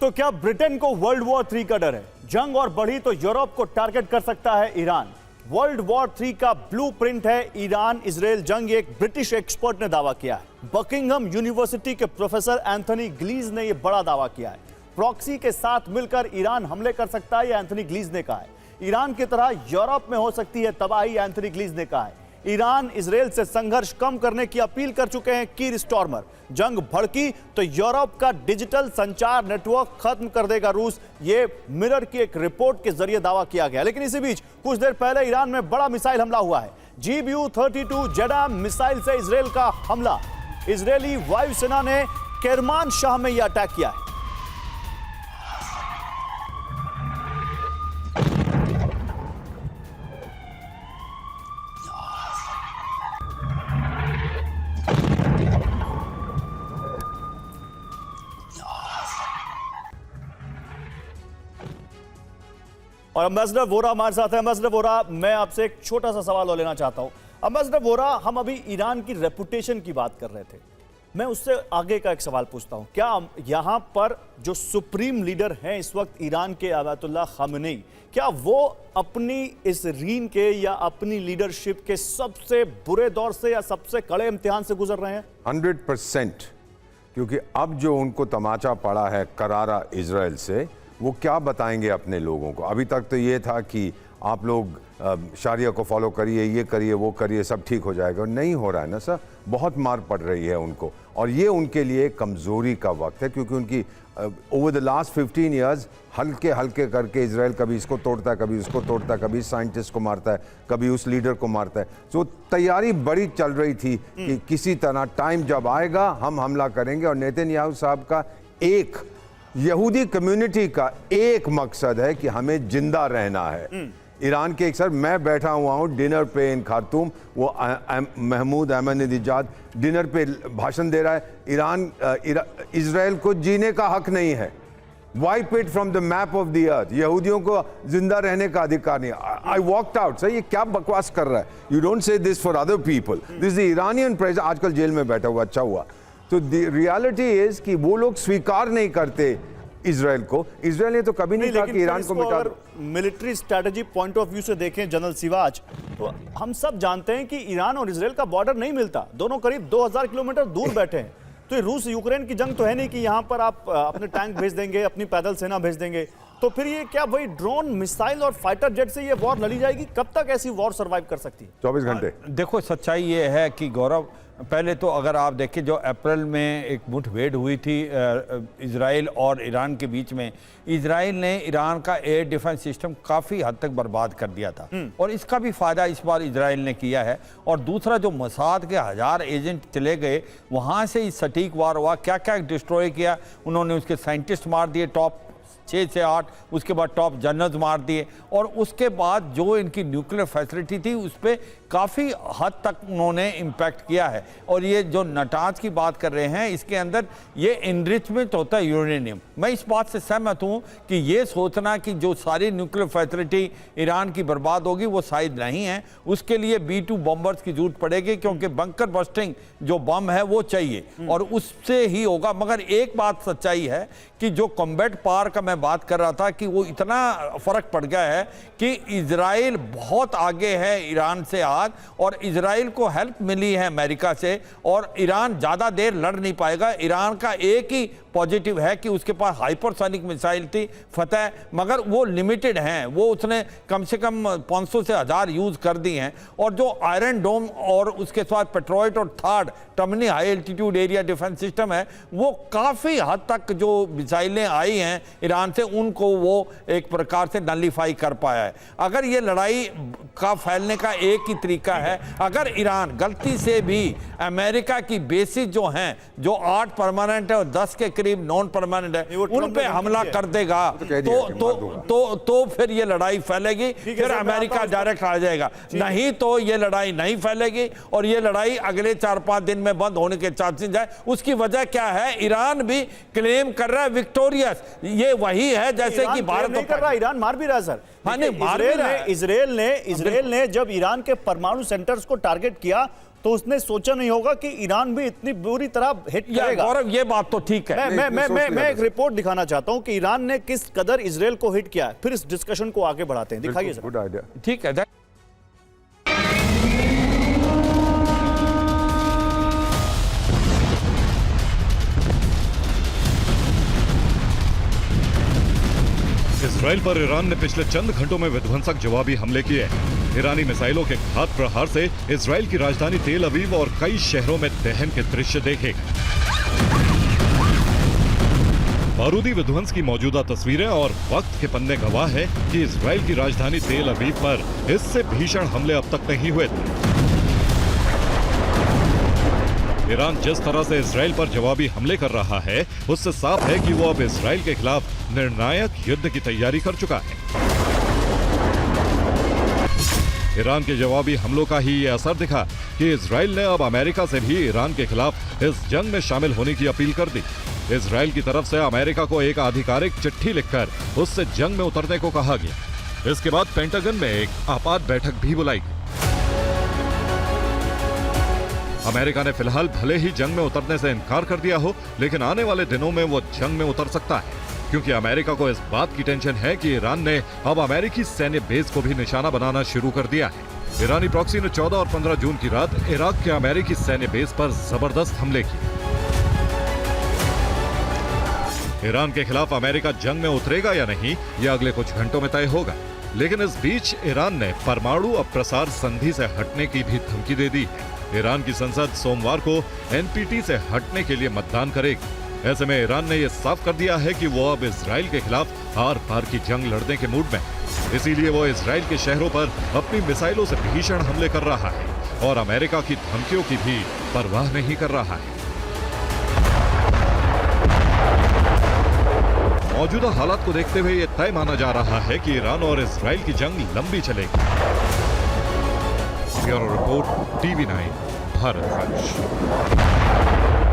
तो क्या ब्रिटेन को वर्ल्ड वॉर 3 का डर है? जंग और बढ़ी तो यूरोप को टारगेट कर सकता है ईरान। वर्ल्ड वॉर 3 का ब्लूप्रिंट है ईरान इजराइल जंग, ये एक ब्रिटिश एक्सपर्ट ने दावा किया है। बकिंघम यूनिवर्सिटी के प्रोफेसर एंथनी ग्लीज ने यह बड़ा दावा किया है। प्रॉक्सी के साथ मिलकर ईरान हमले कर सकता है, यह एंथनी ग्लीज ने कहा है। ईरान की तरह यूरोप में हो सकती है तबाही, एंथनी ग्लीज ने कहा है। ईरान इजराइल से संघर्ष कम करने की अपील कर चुके हैं कीर स्टॉर्मर। जंग भड़की तो यूरोप का डिजिटल संचार नेटवर्क खत्म कर देगा रूस, ये मिरर की एक रिपोर्ट के जरिए दावा किया गया। लेकिन इसी बीच कुछ देर पहले ईरान में बड़ा मिसाइल हमला हुआ है। GBU-32 जेडैम मिसाइल से इजराइल का हमला। इजरायली वायुसेना ने केरमान शाह में यह अटैक किया है। और एम्बेसडर वोरा हमारे साथ है। एम्बेसडर वोरा, मैं आपसे एक छोटा सा सवाल और लेना चाहता हूं। एम्बेसडर वोरा, हम अभी ईरान की रेपुटेशन की बात कर रहे थे, मैं उससे आगे का एक सवाल पूछता हूं। क्या यहां पर जो सुप्रीम लीडर हैं इस वक्त ईरान के अयातुल्लाह खामेनी, क्या वो अपनी इस रीन के या अपनी लीडरशिप के सबसे बुरे दौर से या सबसे कड़े इम्तिहान से गुजर रहे हैं? 100%, क्योंकि अब जो उनको तमाचा पड़ा है करारा इजराइल से, वो क्या बताएंगे अपने लोगों को। अभी तक तो ये था कि आप लोग शारिया को फॉलो करिए, ये करिए, वो करिए, सब ठीक हो जाएगा। नहीं हो रहा है ना सर, बहुत मार पड़ रही है उनको, और ये उनके लिए कमज़ोरी का वक्त है, क्योंकि उनकी ओवर द लास्ट 15 ईयर्स हल्के हल्के करके इजराइल कभी इसको तोड़ता है, कभी उसको तोड़ता है, कभी साइंटिस्ट को मारता है, कभी उस लीडर को मारता है। तो तैयारी बड़ी चल रही थी कि किसी तरह टाइम जब आएगा हम हमला करेंगे। और नेतन्याहू साहब का एक यहूदी कम्युनिटी का एक मकसद है कि हमें जिंदा रहना है। ईरान के एक सर, मैं बैठा हुआ हूँ डिनर पे इन खार्तूम, वो महमूद अहमदीनेजाद डिनर पे भाषण दे रहा है। इजराइल को जीने का हक नहीं है, wipe it from the map of the earth. यहूदियों को जिंदा रहने का अधिकार नहीं। I walked out. सर ये क्या बकवास कर रहा है? You don't say this for other people, this the Iranian president, आजकल जेल में बैठा हुआ, अच्छा हुआ। तो रियलिटी इज कि वो लोग स्वीकार नहीं करते इजराइल को। इजराइल ने तो कभी नहीं कहा कि ईरान को मिटा दो। Military strategy point of view से देखें जनरल सिवाच, तो हम सब जानते हैं कि ईरान और इजराइल का बॉर्डर नहीं मिलता, दोनों करीब 2000 किलोमीटर दूर बैठे हैं। तो ये रूस यूक्रेन की जंग तो है नहीं कि यहां पर आप अपने टैंक भेज देंगे, अपनी पैदल सेना भेज देंगे। तो फिर ये क्या वही ड्रोन, मिसाइल और फाइटर जेट से ये वॉर लड़ी जाएगी? कब तक ऐसी वॉर सर्वाइव कर सकती है? 24 घंटे। देखो, सच्चाई ये है कि गौरव, पहले तो अगर आप देखें, जो अप्रैल में एक मुठभेड़ हुई थी इजराइल और ईरान के बीच में, इजराइल ने ईरान का एयर डिफेंस सिस्टम काफ़ी हद तक बर्बाद कर दिया था, और इसका भी फ़ायदा इस बार इजराइल ने किया है। और दूसरा, जो मोसाद के 1000 एजेंट चले गए, वहाँ से ही सटीक वार हुआ। क्या क्या डिस्ट्रॉय किया उन्होंने, उसके साइंटिस्ट मार दिए टॉप 6 से 8, उसके बाद टॉप जनरल्स मार दिए, और उसके बाद जो इनकी न्यूक्लियर फैसिलिटी थी उस पर काफ़ी हद तक उन्होंने इम्पैक्ट किया है। और ये जो नटाज की बात कर रहे हैं, इसके अंदर ये इनरिचमेंट होता है यूरेनियम। मैं इस बात से सहमत हूँ कि ये सोचना कि जो सारी न्यूक्लियर फैसिलिटी ईरान की बर्बाद होगी वो शायद नहीं है। उसके लिए B-2 बम्बर्स की जरूरत पड़ेगी, क्योंकि बंकर बस्टिंग जो बम है वो चाहिए, और उससे ही होगा। मगर एक बात सच्चाई है कि जो कॉम्बैट पावर का मैं बात कर रहा था, कि वो इतना फर्क पड़ गया है कि इजराइल बहुत आगे है ईरान से आज, और इजराइल को हेल्प मिली है अमेरिका से, और ईरान ज्यादा देर लड़ नहीं पाएगा। ईरान का एक ही पॉजिटिव है कि उसके पास हाइपरसोनिक मिसाइल थी फतेह, मगर वो लिमिटेड हैं, वो उसने कम से कम 500 से 1000 यूज कर दी हैं। और जो आयरन डोम और उसके साथ पेट्रोइट और third terminal high altitude area defence system है, वो काफ़ी हद तक जो मिसाइलें आई हैं ईरान से, उनको वो एक प्रकार से नलीफाई कर पाया है। अगर ये लड़ाई का फैलने का एक ही तरीका है, अगर ईरान गलती से भी अमेरिका की बेसिस जो हैं, जो 8 परमानेंट है और 10 के करीब नॉन परमानेंट है, उन पे हमला कर देगा, तो फिर ये लड़ाई फैलेगी, फिर अमेरिका डायरेक्ट आ जाएगा। नहीं तो ये लड़ाई नहीं फैलेगी, और ये लड़ाई अगले 4-5 दिन में बंद होने के चांसेस है। उसकी वजह क्या है? ईरान भी क्लेम कर रहा है विक्टोरियस, ये वही है जैसे कि भारत नहीं कर रहा, ईरान मार भी रहा है सर। हाँ, नहीं, इजराइल ने जब ईरान के परमाणु सेंटर्स को टारगेट किया तो उसने सोचा नहीं होगा कि ईरान भी इतनी बुरी तरह हिट या करेगा। गौरव, ये बात तो ठीक है। मैं एक रिपोर्ट दिखाना चाहता हूं कि ईरान ने किस कदर इजराइल को हिट किया है, फिर इस डिस्कशन को आगे बढ़ाते हैं। दिखाइए सर। Good idea. ठीक है। इजराइल पर ईरान ने पिछले चंद घंटों में विध्वंसक जवाबी हमले किए। ईरानी मिसाइलों के घात प्रहार से इजराइल की राजधानी तेल अवीव और कई शहरों में दहन के दृश्य देखे गए। बारूदी विध्वंस की मौजूदा तस्वीरें और वक्त के पन्ने गवाह है कि इजराइल की राजधानी तेल अवीव पर इससे भीषण हमले अब तक नहीं हुए थे। ईरान जिस तरह से इजराइल पर जवाबी हमले कर रहा है, उससे साफ है कि वो अब इजराइल के खिलाफ निर्णायक युद्ध की तैयारी कर चुका है। ईरान के जवाबी हमलों का ही ये असर दिखा कि इजराइल ने अब अमेरिका से भी ईरान के खिलाफ इस जंग में शामिल होने की अपील कर दी। इजराइल की तरफ से अमेरिका को एक आधिकारिक चिट्ठी लिखकर उससे जंग में उतरने को कहा गया। इसके बाद पेंटागन में एक आपात बैठक भी बुलाई गई। अमेरिका ने फिलहाल भले ही जंग में उतरने से इनकार कर दिया हो, लेकिन आने वाले दिनों में वो जंग में उतर सकता है, क्योंकि अमेरिका को इस बात की टेंशन है कि ईरान ने अब अमेरिकी सैन्य बेस को भी निशाना बनाना शुरू कर दिया है। ईरानी प्रॉक्सी ने 14 और 15 जून की रात इराक के अमेरिकी सैन्य बेस पर जबरदस्त हमले किए। ईरान के खिलाफ अमेरिका जंग में उतरेगा या नहीं, यह अगले कुछ घंटों में तय होगा। लेकिन इस बीच ईरान ने परमाणु अप्रसार संधि से हटने की भी धमकी दे दी है। ईरान की संसद सोमवार को एनपीटी से हटने के लिए मतदान करेगी। ऐसे में ईरान ने यह साफ कर दिया है कि वो अब इजराइल के खिलाफ आर पार की जंग लड़ने के मूड में है। इसीलिए वो इजराइल के शहरों पर अपनी मिसाइलों से भीषण हमले कर रहा है और अमेरिका की धमकियों की भी परवाह नहीं कर रहा है। मौजूदा हालात को देखते हुए यह तय माना जा रहा है कि ईरान और इजराइल की जंग लंबी चलेगी। ब्यूरो रिपोर्ट, TV9, भारत वंश।